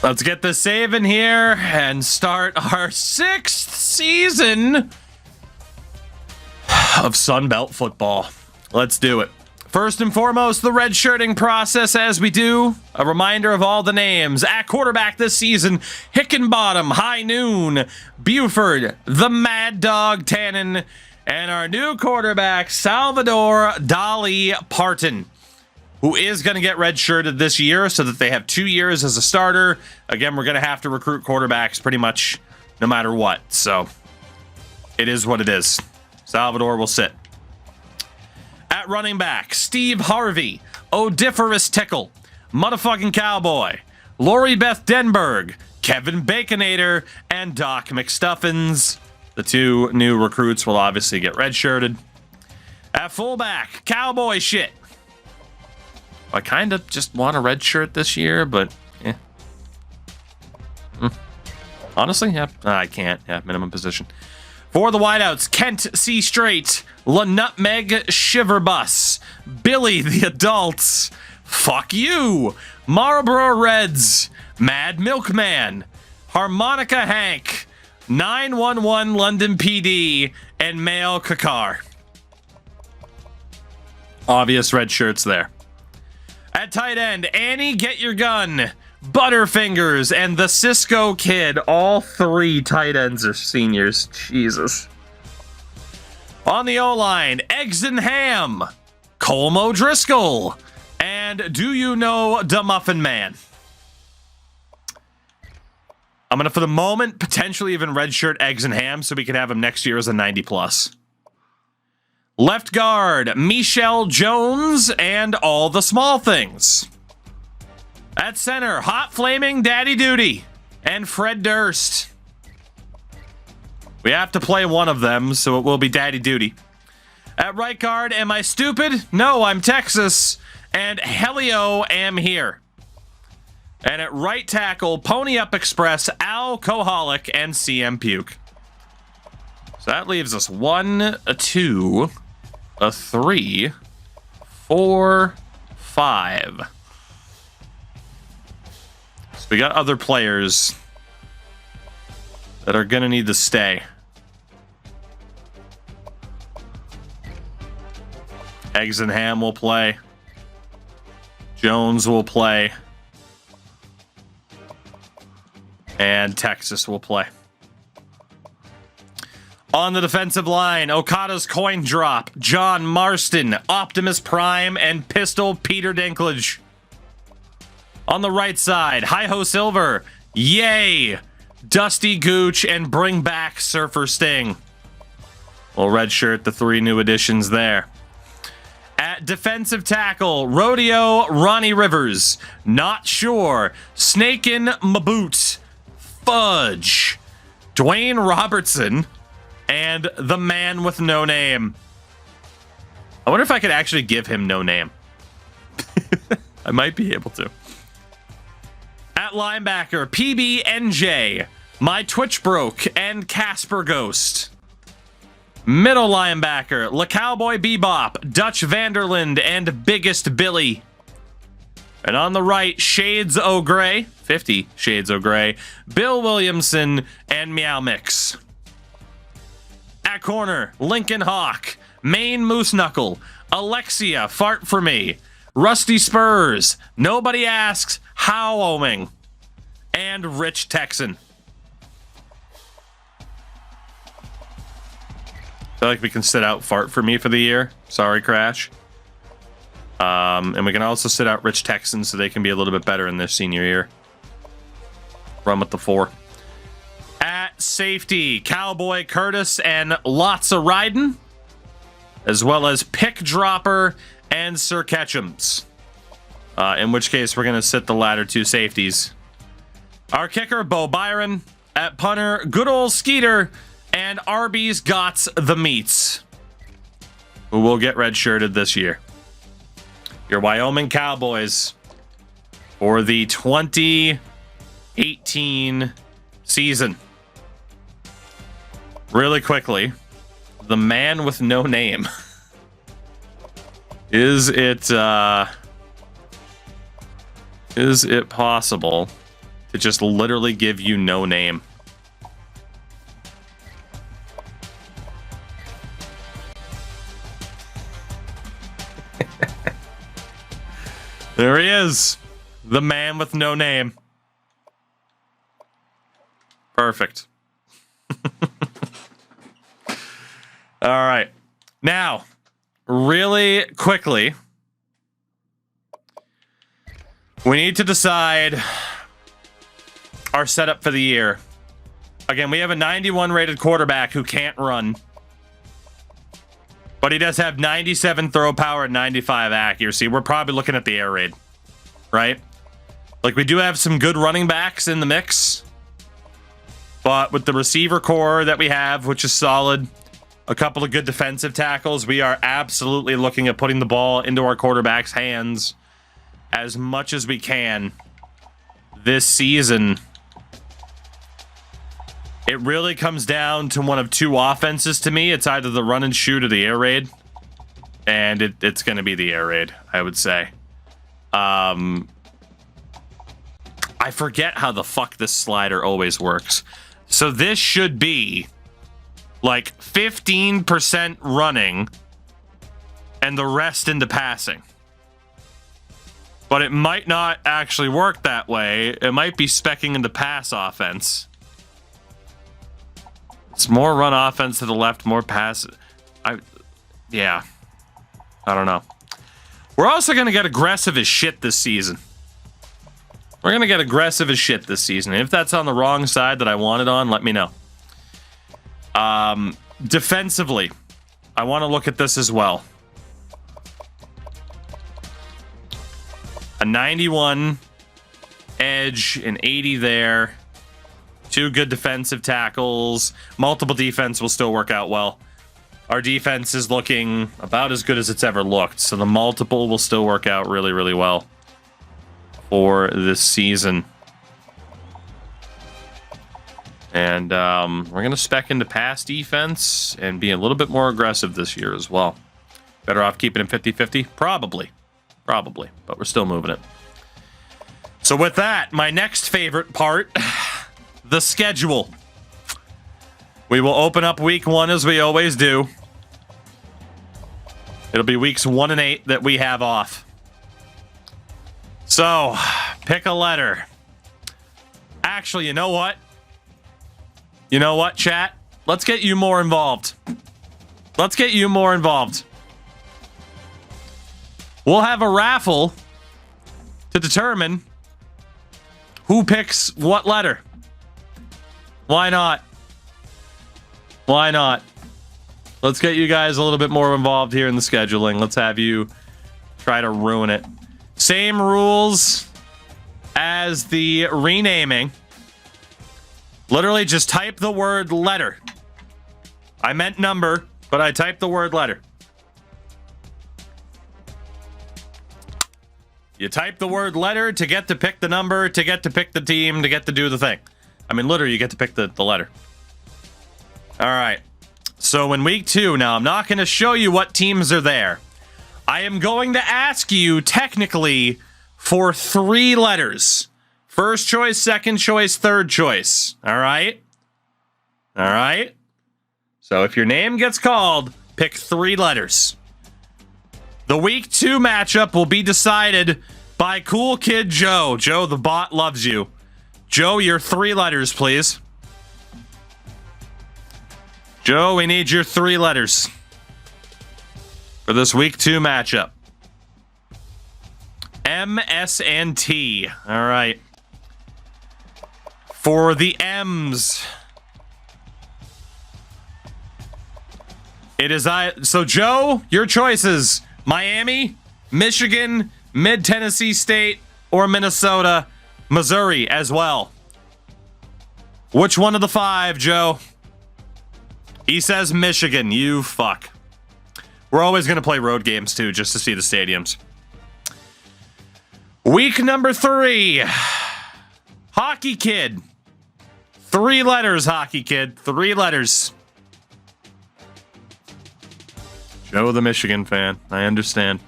Let's get the save in here and start our 6th season of Sunbelt football. Let's do it. First and foremost, the redshirting process as we do. A reminder of all the names. At quarterback this season, Hickenbottom, High Noon, Buford, the Mad Dog Tannen, and our new quarterback, Salvador Dali Parton, who is going to get redshirted this year so that they have 2 years as a starter. Again, we're going to have to recruit quarterbacks pretty much no matter what. So it is what it is. Salvador will sit. At running back, Steve Harvey, Odiferous Tickle, Motherfucking Cowboy, Lori Beth Denberg, Kevin Baconator, and Doc McStuffins. The 2 new recruits will obviously get redshirted. At fullback, Cowboy Shit. I kind of just want a red shirt this year, but yeah. Honestly, yeah, I can't. Yeah, minimum position. For the wideouts, Kent C. Straight, La Nutmeg Shiverbus, Billy the Adults, Fuck You, Marlboro Reds, Mad Milkman, Harmonica Hank, 911 London PD, and Male Kakar. Obvious red shirts there. At tight end, Annie Get Your Gun, Butterfingers, and the Cisco Kid. All 3 tight ends are seniors. Jesus. On the O-line, Eggs and Ham, Colmo Driscoll, and Do You Know the Muffin Man? I'm going to, for the moment, potentially even redshirt Eggs and Ham so we can have him next year as a 90+. Left guard, Michelle Jones, and All the Small Things. At center, Hot Flaming Daddy Duty, and Fred Durst. We have to play one of them, so it will be Daddy Duty. At right guard, Am I Stupid? No, I'm Texas, and Helio Am Here. And at right tackle, Pony Up Express, Alcoholic, and CM Puke. So that leaves us 1, a 2, a 3, 4, 5. So we got other players that are going to need to stay. Eggs and Ham will play. Jones will play. And Texas will play. On the defensive line, Okada's Coin Drop, John Marston, Optimus Prime, and Pistol Peter Dinklage. On the right side, Hi-Ho Silver, Yay, Dusty Gooch, and bring back Surfer Sting. We'll redshirt the 3 new additions there. At defensive tackle, Rodeo Ronnie Rivers, Not Sure, Snakin' Maboot, Fudge, Dwayne Robertson, and the man with no name. I wonder if I could actually give him no name. I might be able to. At linebacker, PBNJ, My Twitch Broke, and Casper Ghost. Middle linebacker, La Cowboy Bebop, Dutch Vanderland, and Biggest Billy. And on the right, Shades O'Gray, 50 Shades O'Gray, Bill Williamson, and Meow Mix. At corner, Lincoln Hawk, Maine Moose Knuckle, Alexia Fart For Me, Rusty Spurs, Nobody Asks, Wyoming, and Rich Texan. I feel like we can sit out Fart For Me for the year. Sorry, Crash. And we can also sit out Rich Texan so they can be a little bit better in their senior year. Run with the 4. At safety, Cowboy Curtis and Lots of Riding, as well as Pick Dropper and Sir Ketchums. In which case, we're going to sit the latter 2 safeties. Our kicker, Bo Byron. At punter, good old Skeeter. And Arby's Gots the Meats, who will get redshirted this year. Your Wyoming Cowboys for the 2018 season. Really quickly, the man with no name. Is it possible to just literally give you no name. There he is. The man with no name. Perfect. All right. Now, really quickly, we need to decide our setup for the year. Again, we have a 91 rated quarterback who can't run, but he does have 97 throw power and 95 accuracy. We're probably looking at the air raid, right? Like, we do have some good running backs in the mix, but with the receiver core that we have, which is solid, a couple of good defensive tackles, we are absolutely looking at putting the ball into our quarterback's hands as much as we can this season. It really comes down to one of two offenses to me. It's either the run and shoot or the air raid. And it's going to be the air raid, I would say. I forget how the fuck this slider always works. So this should be like 15% running and the rest into passing. But it might not actually work that way. It might be speccing into pass offense. It's more run offense to the left, more pass. Yeah. I don't know. We're also going to get aggressive as shit this season. We're going to get aggressive as shit this season. If that's on the wrong side that I want it on, let me know. Defensively, I want to look at this as well. A 91 edge, an 80 there. Two good defensive tackles. Multiple defense will still work out well. Our defense is looking about as good as it's ever looked, so the multiple will still work out really, really well for this season. And we're going to spec into pass defense and be a little bit more aggressive this year as well. Better off keeping it 50-50? Probably. Probably. But we're still moving it. So with that, my next favorite part, the schedule. We will open up week 1 as we always do. It'll be weeks 1 and 8 that we have off. So, pick a letter. Actually, you know what? You know what, chat? Let's get you more involved. Let's get you more involved. We'll have a raffle to determine who picks what letter. Why not? Why not? Let's get you guys a little bit more involved here in the scheduling. Let's have you try to ruin it. Same rules as the renaming. Literally just type the word letter. I meant number, but I typed the word letter. You type the word letter to get to pick the number, to get to pick the team, to get to do the thing. I mean, literally, you get to pick the letter. All right. So in week 2, now I'm not going to show you what teams are there. I am going to ask you, technically, for 3 letters. First choice, second choice, third choice. All right? All right? So if your name gets called, pick 3 letters. The week 2 matchup will be decided by Cool Kid Joe. Joe, the bot loves you. Joe, your 3 letters, please. Joe, we need your 3 letters for this week 2 matchup. M, S, and T. All right. For the M's, it is so Joe, your choices: Miami, Michigan, Mid-Tennessee State, or Minnesota, Missouri as well. Which one of the 5, Joe? He says Michigan. You fuck. We're always going to play road games too, just to see the stadiums. Week number 3. Hockey Kid. 3 letters, Hockey Kid. 3 letters. Joe, the Michigan fan. I understand.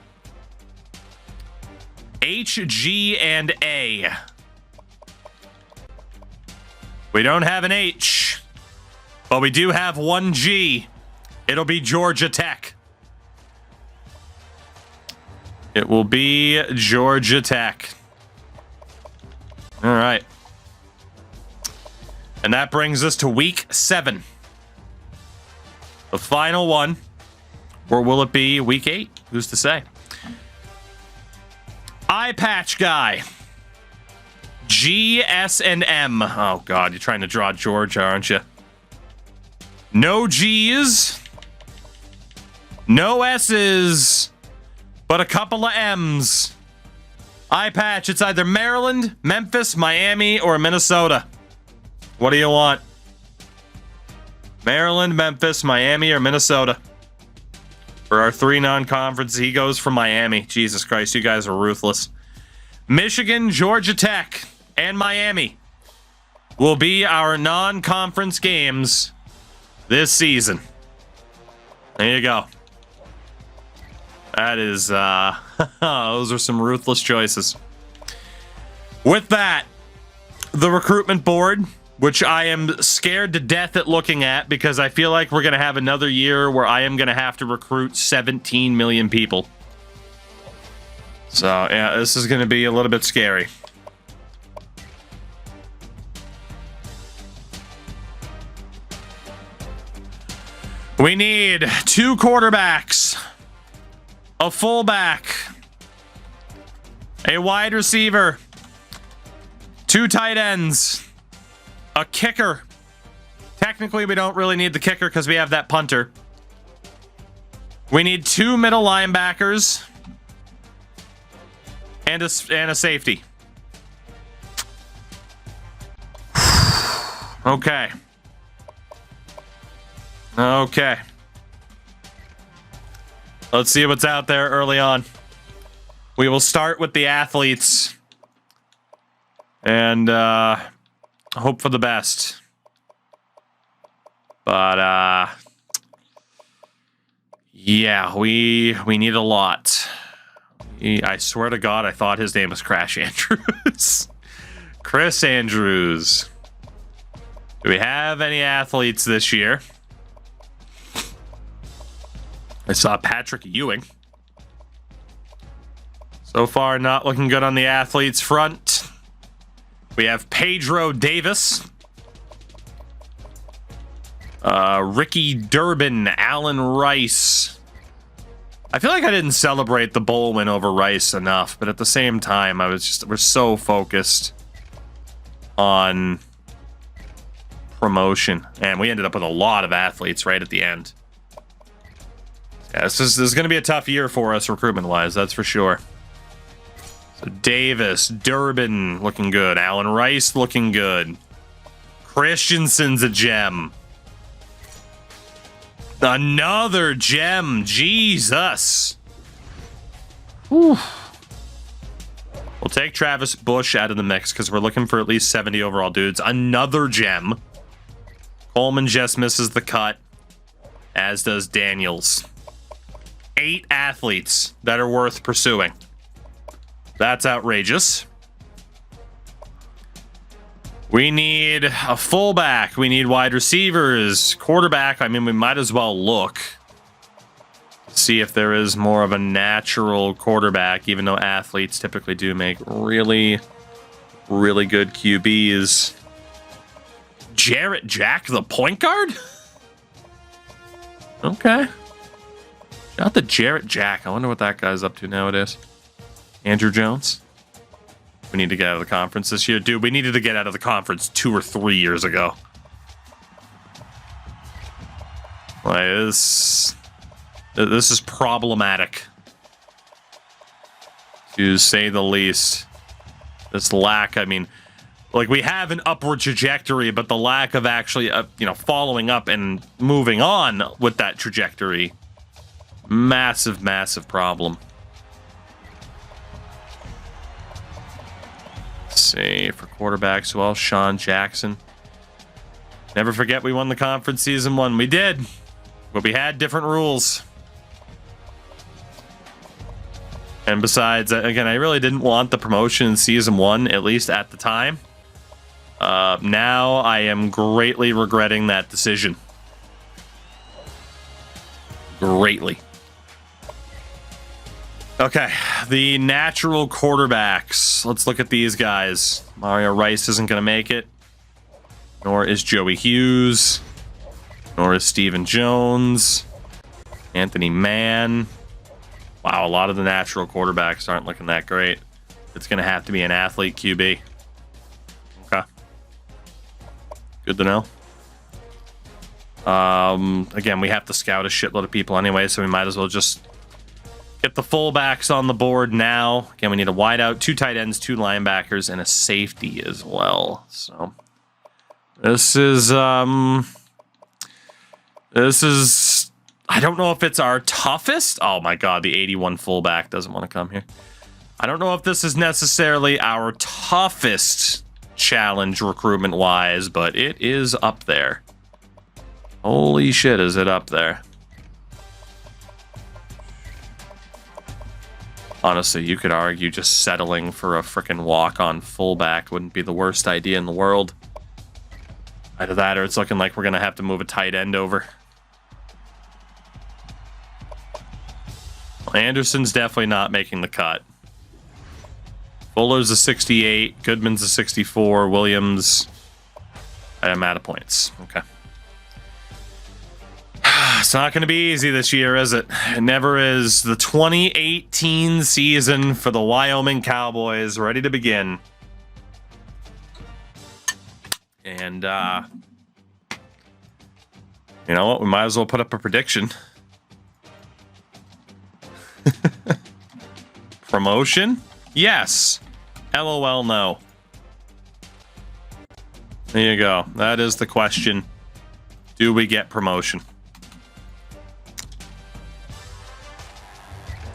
H, G, and A. We don't have an H, but we do have one G. It'll be Georgia Tech. It will be Georgia Tech. All right. And that brings us to week 7. The final one. Or will it be week 8? Who's to say? Eye patch guy. G, S, and M. Oh, God. You're trying to draw Georgia, aren't you? No G's. No S's. But a couple of M's. Eye patch. It's either Maryland, Memphis, Miami, or Minnesota. What do you want? Maryland, Memphis, Miami, or Minnesota? For our 3 non-conference, he goes for Miami. Jesus Christ, you guys are ruthless. Michigan, Georgia Tech, and Miami will be our non-conference games this season. There you go. That is, those are some ruthless choices. With that, the recruitment board, which I am scared to death at looking at because I feel like we're going to have another year where I am going to have to recruit 17 million people. So, yeah, this is going to be a little bit scary. We need 2 quarterbacks, a fullback, a wide receiver, 2 tight ends, a kicker. Technically, we don't really need the kicker because we have that punter. We need 2 middle linebackers and a safety. Okay. Okay. Let's see what's out there early on. We will start with the athletes and hope for the best. But yeah, we need a lot. I swear to God, I thought his name was Crash Andrews. Chris Andrews. Do we have any athletes this year? I saw Patrick Ewing. So far, not looking good on the athletes front. We have Pedro Davis. Ricky Durbin, Allen Rice. I feel like I didn't celebrate the bowl win over Rice enough, but at the same time, we're so focused on promotion. And we ended up with a lot of athletes right at the end. Yeah, this is going to be a tough year for us recruitment-wise, that's for sure. So Davis, Durbin looking good. Allen Rice looking good. Christensen's a gem. Another gem. Jesus. Whew. We'll take Travis Bush out of the mix because we're looking for at least 70 overall dudes. Another gem. Coleman just misses the cut, as does Daniels. 8 athletes that are worth pursuing. That's outrageous. We need a fullback. We need wide receivers. Quarterback, I mean, we might as well look. See if there is more of a natural quarterback, even though athletes typically do make really, really good QBs. Jarrett Jack, the point guard? Okay. Shout out to Jarrett Jack. I wonder what that guy's up to nowadays. Andrew Jones. We need to get out of the conference this year. Dude, we needed to get out of the conference 2 or 3 years ago. Like, this is problematic, to say the least. This lack, I mean, like, we have an upward trajectory, but the lack of actually, following up and moving on with that trajectory, massive, massive problem. Let's see, for quarterbacks, well, Sean Jackson. Never forget we won the conference season 1. We did, but we had different rules. And besides, again, I really didn't want the promotion in season 1, at least at the time. Now I am greatly regretting that decision. Greatly. Okay, the natural quarterbacks. Let's look at these guys. Mario Rice isn't going to make it. Nor is Joey Hughes. Nor is Stephen Jones. Anthony Mann. Wow, a lot of the natural quarterbacks aren't looking that great. It's going to have to be an athlete QB. Okay. Good to know. Again, we have to scout a shitload of people anyway, so we might as well just get the fullbacks on the board now. Again, we need a wideout, 2 tight ends, 2 linebackers, and a safety as well. So this is I don't know if it's our toughest. Oh my god, the 81 fullback doesn't want to come here. I don't know if this is necessarily our toughest challenge recruitment wise, but it is up there. Holy shit, is it up there? Honestly, you could argue just settling for a freaking walk-on fullback wouldn't be the worst idea in the world. Either that or it's looking like we're going to have to move a tight end over. Well, Anderson's definitely not making the cut. Fuller's a 68, Goodman's a 64, Williams... I'm out of points. Okay. It's not going to be easy this year, is it? It never is. The 2018 season for the Wyoming Cowboys ready to begin. And, you know what? We might as well put up a prediction. Promotion? Yes. LOL, no. There you go. That is the question. Do we get promotion?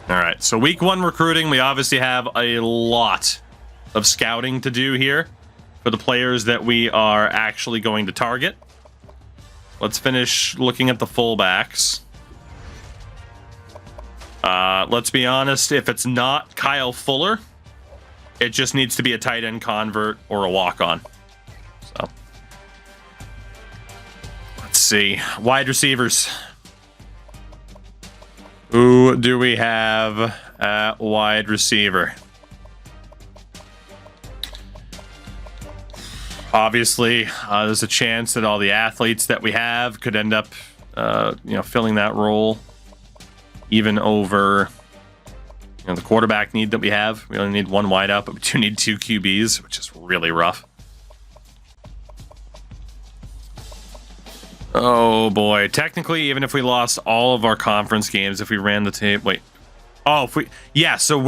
All right, so week 1 recruiting, we obviously have a lot of scouting to do here for the players that we are actually going to target. Let's finish looking at the fullbacks. Let's be honest, if it's not Kyle Fuller, it just needs to be a tight end convert or a walk-on. So, let's see. Wide receivers. Who do we have at wide receiver? Obviously, there's a chance that all the athletes that we have could end up, filling that role, even over, the quarterback need that we have. We only need 1 wideout, but we do need 2 QBs, which is really rough. Oh boy. Technically, even if we lost all of our conference games, if we ran the tape, wait. Oh, if we, yeah, so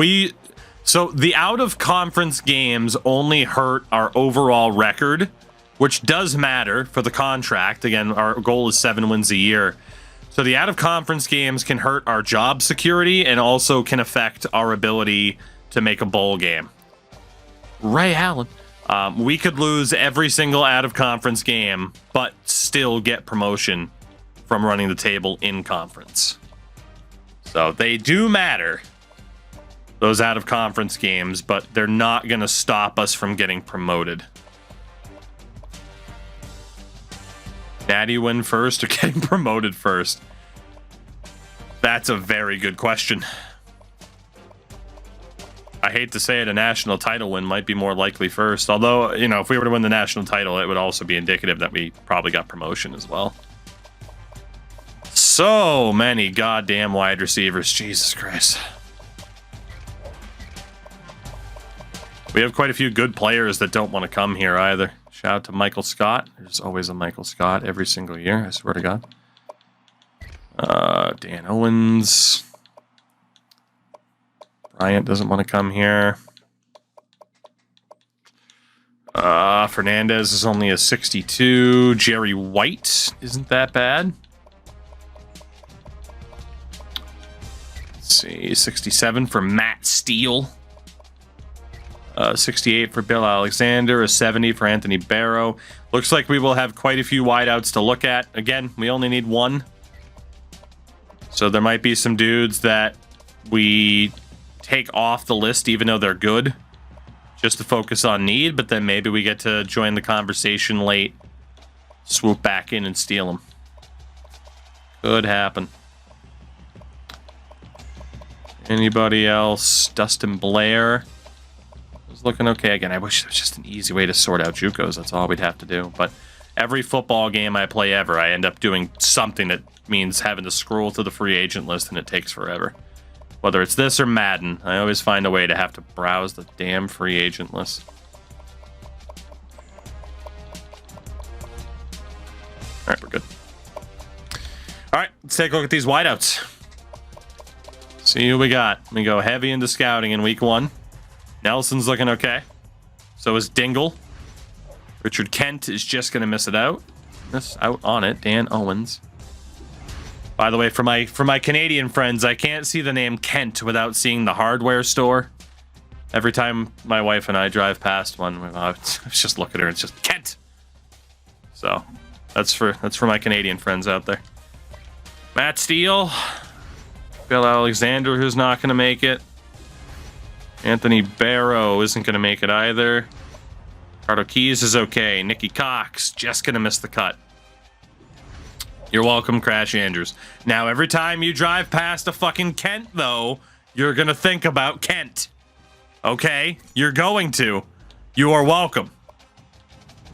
the out of conference games only hurt our overall record, which does matter for the contract. Again, our goal is 7 wins a year. So the out of conference games can hurt our job security and also can affect our ability to make a bowl game. Ray Allen. We could lose every single out-of-conference game, but still get promotion from running the table in conference. So they do matter, those out-of-conference games, but they're not going to stop us from getting promoted. Natty win first or getting promoted first? That's a very good question. I hate to say it, a national title win might be more likely first. Although, if we were to win the national title, it would also be indicative that we probably got promotion as well. So many goddamn wide receivers. Jesus Christ. We have quite a few good players that don't want to come here either. Shout out to Michael Scott. There's always a Michael Scott every single year, I swear to God. Dan Owens. Bryant doesn't want to come here. Fernandez is only a 62. Jerry White isn't that bad. Let's see, 67 for Matt Steele. 68 for Bill Alexander. A 70 for Anthony Barrow. Looks like we will have quite a few wideouts to look at. Again, we only need 1. So there might be some dudes that we take off the list even though they're good, just to focus on need, but then maybe we get to join the conversation late, swoop back in and steal them. Could happen. Anybody else? Dustin Blair was looking okay. Again, I wish there was just an easy way to sort out JUCOs. That's all we'd have to do. But every football game I play ever, I end up doing something that means having to scroll to the free agent list, and it takes forever. Whether it's this or Madden, I always find a way to have to browse the damn free agent list. All right, we're good. All right, let's take a look at these wideouts. See who we got. We go heavy into scouting in week 1. Nelson's looking okay. So is Dingle. Richard Kent is just going to miss it out. Miss out on it. Dan Owens. By the way, for my Canadian friends, I can't see the name Kent without seeing the hardware store. Every time my wife and I drive past one, I just look at her and it's just Kent. So that's for my Canadian friends out there. Matt Steele, Bill Alexander, who's not going to make it. Anthony Barrow isn't going to make it either. Ricardo Keys is okay. Nicky Cox just going to miss the cut. You're welcome, Crash Andrews. Now, every time you drive past a fucking Kent, though, you're going to think about Kent. Okay? You're going to. You are welcome.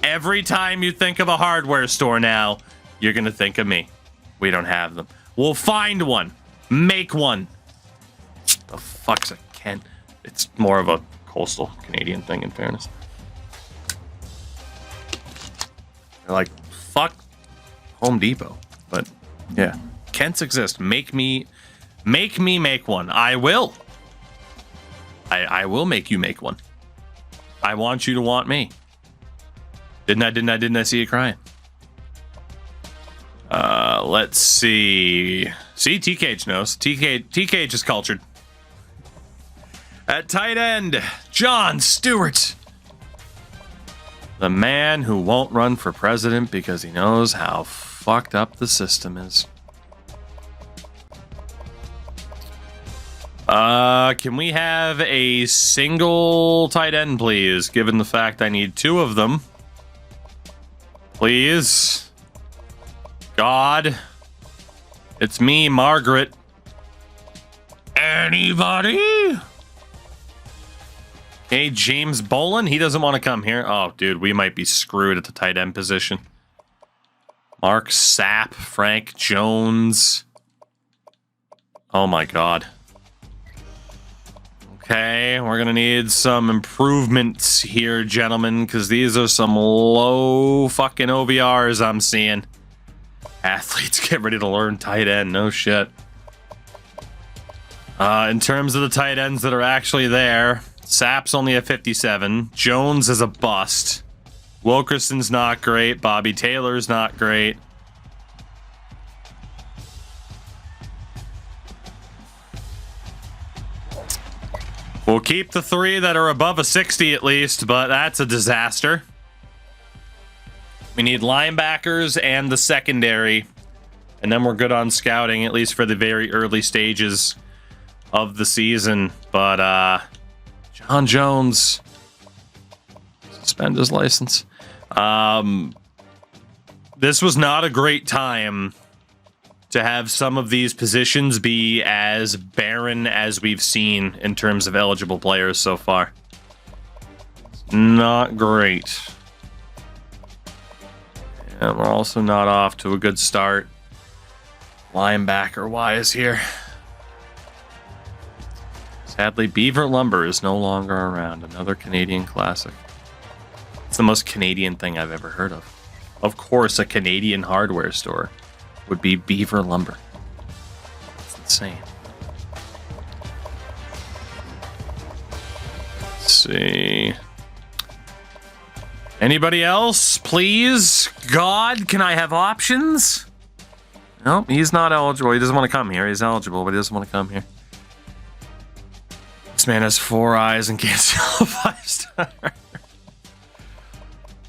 Every time you think of a hardware store now, you're going to think of me. We don't have them. We'll find one. Make one. The fuck's a Kent? It's more of a coastal Canadian thing, in fairness. They're like, fuck Home Depot. But yeah, Kents exist. Make me make one. I will. I will make you make one. I want you to want me. Didn't I see you crying? Let's see. See, TKH knows. TKH is cultured. At tight end, John Stewart. The man who won't run for president because he knows how fucked up the system is. Can we have a single tight end, please? Given the fact I need 2 of them. Please. God. It's me, Margaret. Anybody? Hey, James Bolin. He doesn't want to come here. Oh, dude, we might be screwed at the tight end position. Mark Sapp, Frank Jones. Oh my God. Okay, we're gonna need some improvements here, gentlemen, because these are some low fucking OVRs I'm seeing. Athletes get ready to learn tight end, no shit. In terms of the tight ends that are actually there, Sapp's only a 57. Jones is a bust. Wilkerson's not great. Bobby Taylor's not great. We'll keep the 3 that are above a 60 at least, but that's a disaster. We need linebackers and the secondary, and then we're good on scouting, at least for the very early stages of the season. But John Jones, suspend his license. This was not a great time to have some of these positions be as barren as we've seen in terms of eligible players so far. Not great. And we're also not off to a good start linebacker-wise here. Sadly, Beaver Lumber is no longer around. Another Canadian classic. It's the most Canadian thing I've ever heard of. Of course, a Canadian hardware store would be Beaver Lumber. It's insane. Let's see. Anybody else, please? God, can I have options? Nope, he's not eligible. He doesn't want to come here. He's eligible, but he doesn't want to come here. This man has 4 eyes and can't sell a 5-star.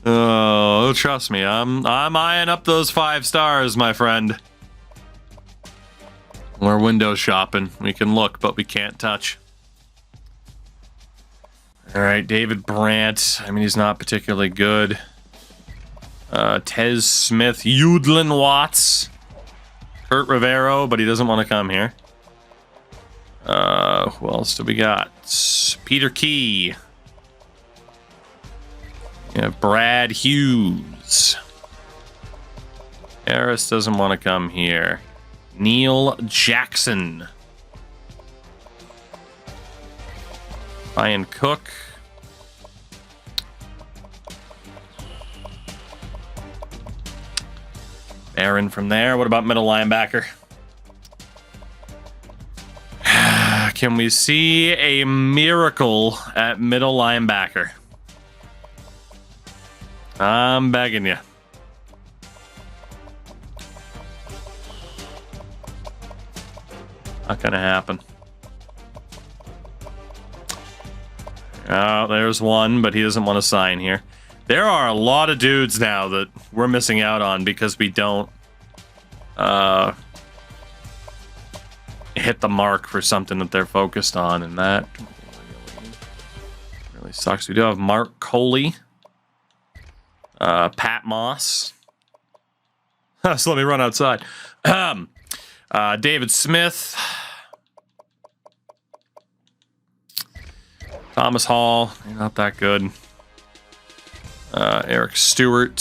Oh, trust me, I'm eyeing up those 5 stars, my friend. We're window shopping. We can look, but we can't touch. All right, David Brandt. I mean, he's not particularly good. Tez Smith, Yudlin Watts, Kurt Rivero, but he doesn't want to come here. Who else do we got? Peter Key. Yeah, Brad Hughes. Harris doesn't want to come here. Neil Jackson. Ryan Cook. Aaron from there. What about middle linebacker? Can we see a miracle at middle linebacker? I'm begging you. Not gonna happen. Oh, there's one, but he doesn't want to sign here. There are a lot of dudes now that we're missing out on because we don't hit the mark for something that they're focused on, and that really sucks. We do have Mark Coley, Pat Moss. So let me run outside. David Smith, Thomas Hall, not that good. Eric Stewart.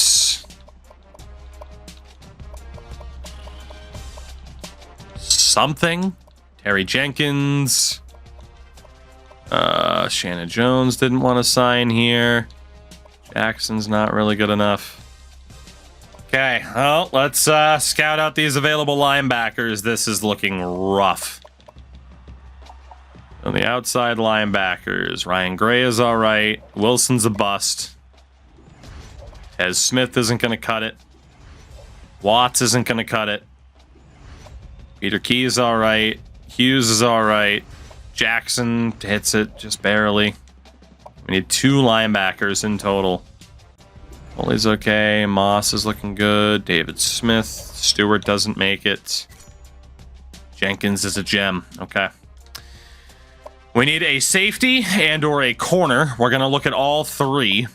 Something. Terry Jenkins. Shannon Jones didn't want to sign here. Jackson's not really good enough. Okay, well, let's scout out these available linebackers. This is looking rough. On the outside linebackers, Ryan Gray is all right. Wilson's a bust. Tez Smith isn't going to cut it. Watts isn't going to cut it. Peter Key is all right. Hughes is all right. Jackson hits it just barely. We need 2 linebackers in total. Foley's okay. Moss is looking good. David Smith. Stewart doesn't make it. Jenkins is a gem. Okay. We need a safety and or a corner. We're going to look at all 3.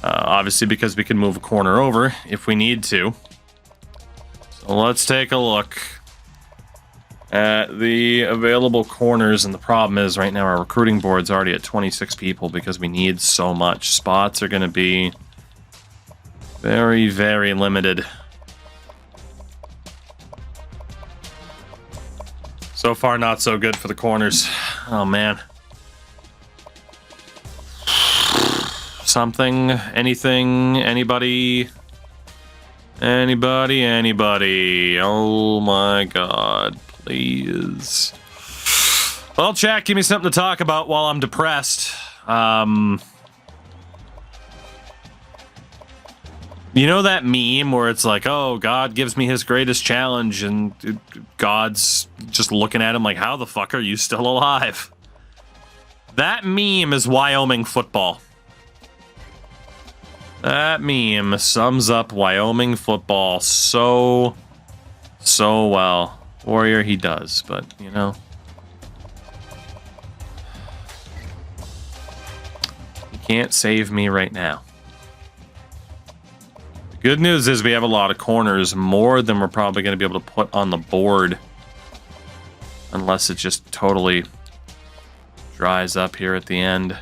Obviously, because we can move a corner over if we need to. So let's take a look at the available corners. And the problem is right now our recruiting board's already at 26 people because we need so much. Spots are going to be very, very limited. So far, not so good for the corners. Oh, man. Something, anything, anybody, anybody. Oh, my God. Please. Well, chat, give me something to talk about while I'm depressed. You know that meme where it's like, oh, God gives me his greatest challenge, and God's just looking at him like, how the fuck are you still alive? That meme is Wyoming football. That meme sums up Wyoming football so well. Warrior, he does, but, you know. You can't save me right now. Good news is we have a lot of corners, more than we're probably going to be able to put on the board. Unless it just totally dries up here at the end.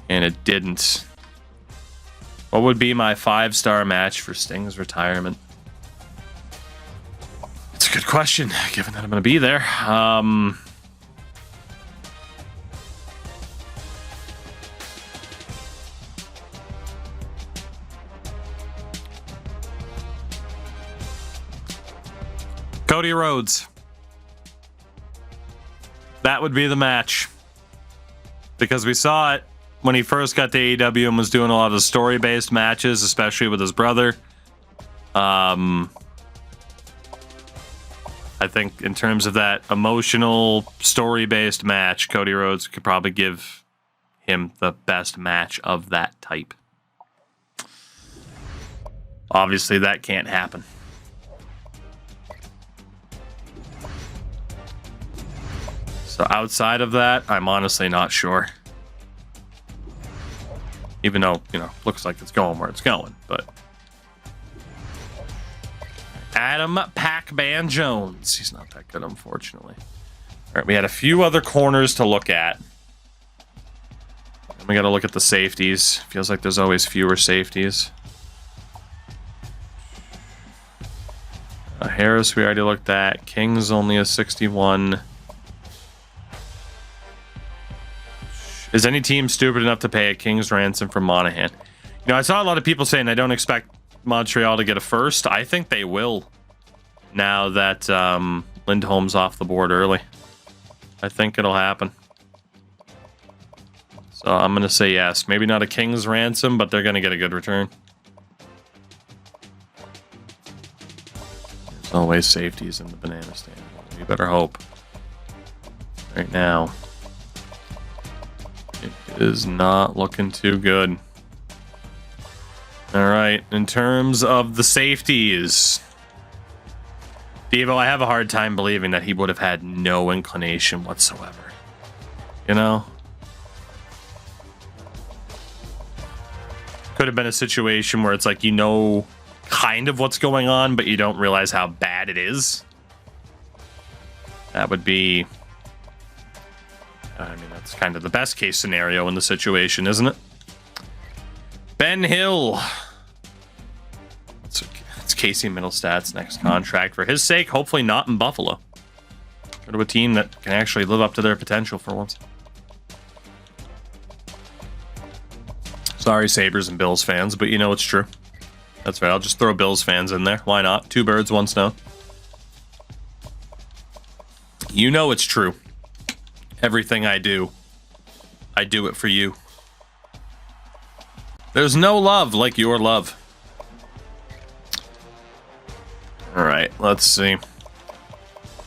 And it didn't. What would be my 5-star match for Sting's retirement? It's a good question, given that I'm going to be there. Cody Rhodes. That would be the match. Because we saw it when he first got to AEW and was doing a lot of the story-based matches, especially with his brother. I think in terms of that emotional, story-based match, Cody Rhodes could probably give him the best match of that type. Obviously, that can't happen. So outside of that, I'm honestly not sure. Even though, you know, looks like it's going where it's going, but... Adam Pac-Man Jones. He's not that good, unfortunately. All right, we had a few other corners to look at. And we got to look at the safeties. Feels like there's always fewer safeties. Harris, we already looked at. King's only a 61. Is any team stupid enough to pay a King's ransom for Monahan? You know, I saw a lot of people saying they don't expect Montreal to get a first. I think they will now that Lindholm's off the board early. I think it'll happen. So I'm going to say yes. Maybe not a King's ransom, but they're going to get a good return. There's always safeties in the banana stand. We better hope. Right now, it is not looking too good. All right, in terms of the safeties, Devo, I have a hard time believing that he would have had no inclination whatsoever. You know? Could have been a situation where it's like, you know, kind of what's going on, but you don't realize how bad it is. That would be... I mean, that's kind of the best case scenario in the situation, isn't it? Ben Hill. It's Casey Middlestad's next contract. For his sake, hopefully not in Buffalo. Go to a team that can actually live up to their potential for once. Sorry, Sabres and Bills fans, but you know it's true. That's right, I'll just throw Bills fans in there. Why not? Two birds, one stone. You know it's true. Everything I do it for you. There's no love like your love. All right, let's see.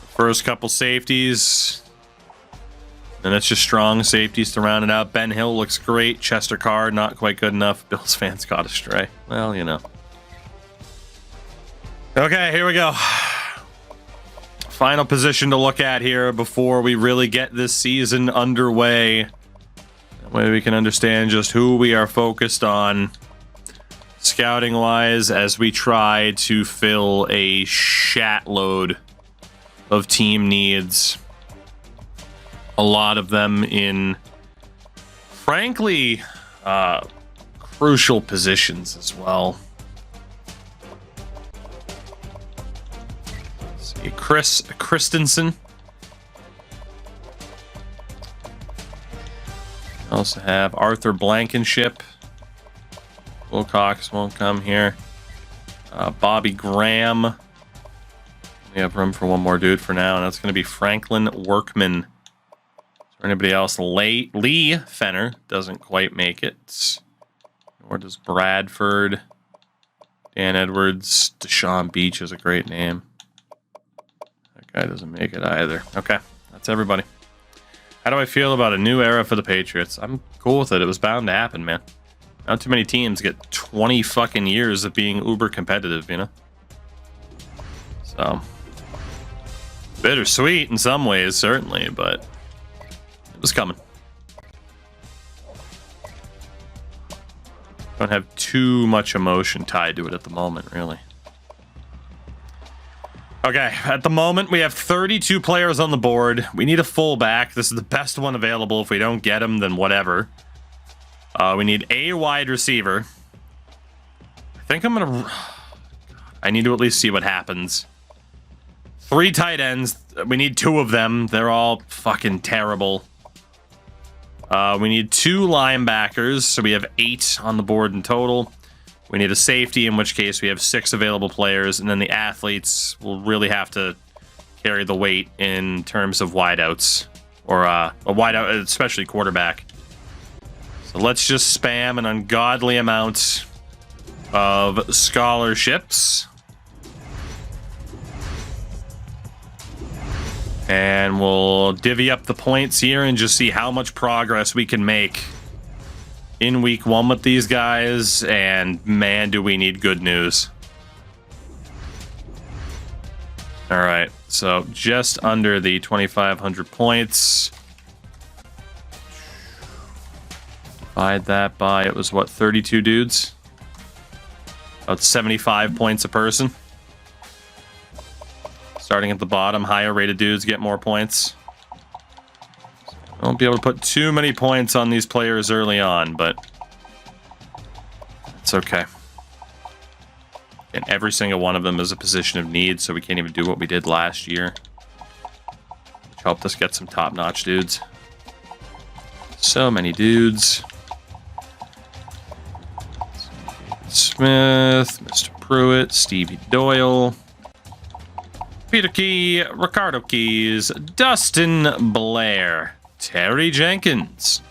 First couple safeties. And it's just strong safeties to round it out. Ben Hill looks great. Chester Carr, not quite good enough. Bills fans got astray. Well, you know. Okay, here we go. Final position to look at here before we really get this season underway. That way we can understand just who we are focused on scouting-wise as we try to fill a shat load of team needs. A lot of them in, frankly, crucial positions as well. Let's see, Chris Christensen. We also have Arthur Blankenship. Wilcox won't come here. Bobby Graham. We have room for one more dude for now, and that's going to be Franklin Workman. Or anybody else? Lee Fenner doesn't quite make it. Nor does Bradford. Dan Edwards. Deshaun Beach is a great name. That guy doesn't make it either. Okay, that's everybody. How do I feel about a new era for the Patriots? I'm cool with it. It was bound to happen, man. Not too many teams get 20 fucking years of being uber competitive, you know? So, bittersweet in some ways, certainly, but it was coming. Don't have too much emotion tied to it at the moment, really. Okay, at the moment, we have 32 players on the board. We need a fullback. This is the best one available. If we don't get him, then whatever. We need a wide receiver. I think I'm going to... I need to at least see what happens. 3 tight ends. We need 2 of them. They're all fucking terrible. We need 2 linebackers, so we have 8 on the board in total. We need a safety, in which case we have 6 available players, and then the athletes will really have to carry the weight in terms of wideouts, or a wideout, especially quarterback. So let's just spam an ungodly amount of scholarships. And we'll divvy up the points here and just see how much progress we can make in week 1 with these guys. And man, do we need good news. All right. So just under the 2,500 points. Divide that by, it was what, 32 dudes? About 75 points a person. Starting at the bottom, higher rated dudes get more points. I won't be able to put too many points on these players early on, but it's okay. And every single one of them is a position of need, so we can't even do what we did last year, which helped us get some top-notch dudes. So many dudes. Smith, Mr. Pruitt, Stevie Doyle, Peter Key, Ricardo Keys, Dustin Blair, Terry Jenkins,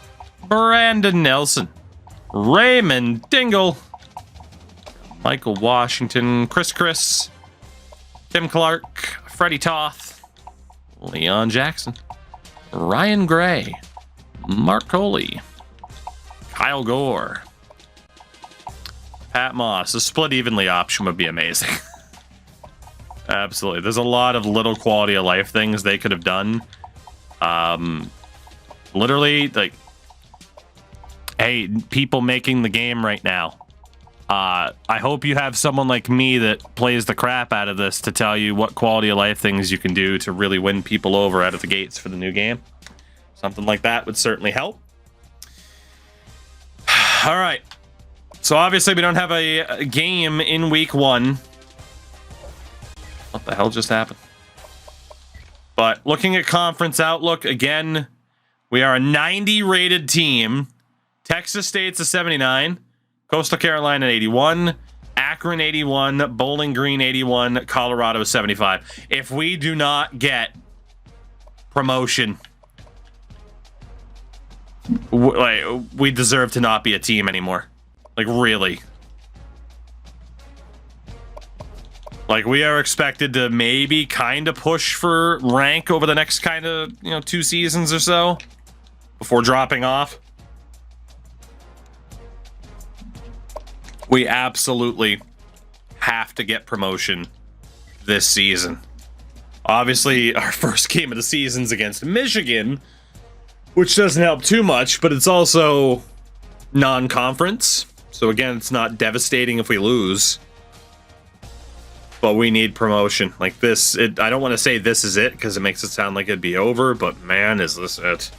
Brandon Nelson, Raymond Dingle, Michael Washington, Chris, Tim Clark, Freddie Toth, Leon Jackson, Ryan Gray, Mark Coley, Kyle Gore, Pat Moss. A split evenly option would be amazing. Absolutely. There's a lot of little quality of life things they could have done. Literally, like, hey, people making the game right now. I hope you have someone like me that plays the crap out of this to tell you what quality of life things you can do to really win people over out of the gates for the new game. Something like that would certainly help. All right. So obviously we don't have a game in week 1. What the hell just happened? But looking at conference outlook, again, we are a 90 rated team. Texas State's a 79. Coastal Carolina 81. Akron 81. Bowling Green 81. Colorado 75. If we do not get promotion, we deserve to not be a team anymore. Like, really. Like, we are expected to maybe kind of push for rank over the next kind of, 2 seasons or so before dropping off. We absolutely have to get promotion this season. Obviously, our first game of the season's against Michigan, which doesn't help too much, but it's also non-conference. So again, it's not devastating if we lose. But we need promotion. Like this, I don't want to say this is it, because it makes it sound like it'd be over, but man, is this it.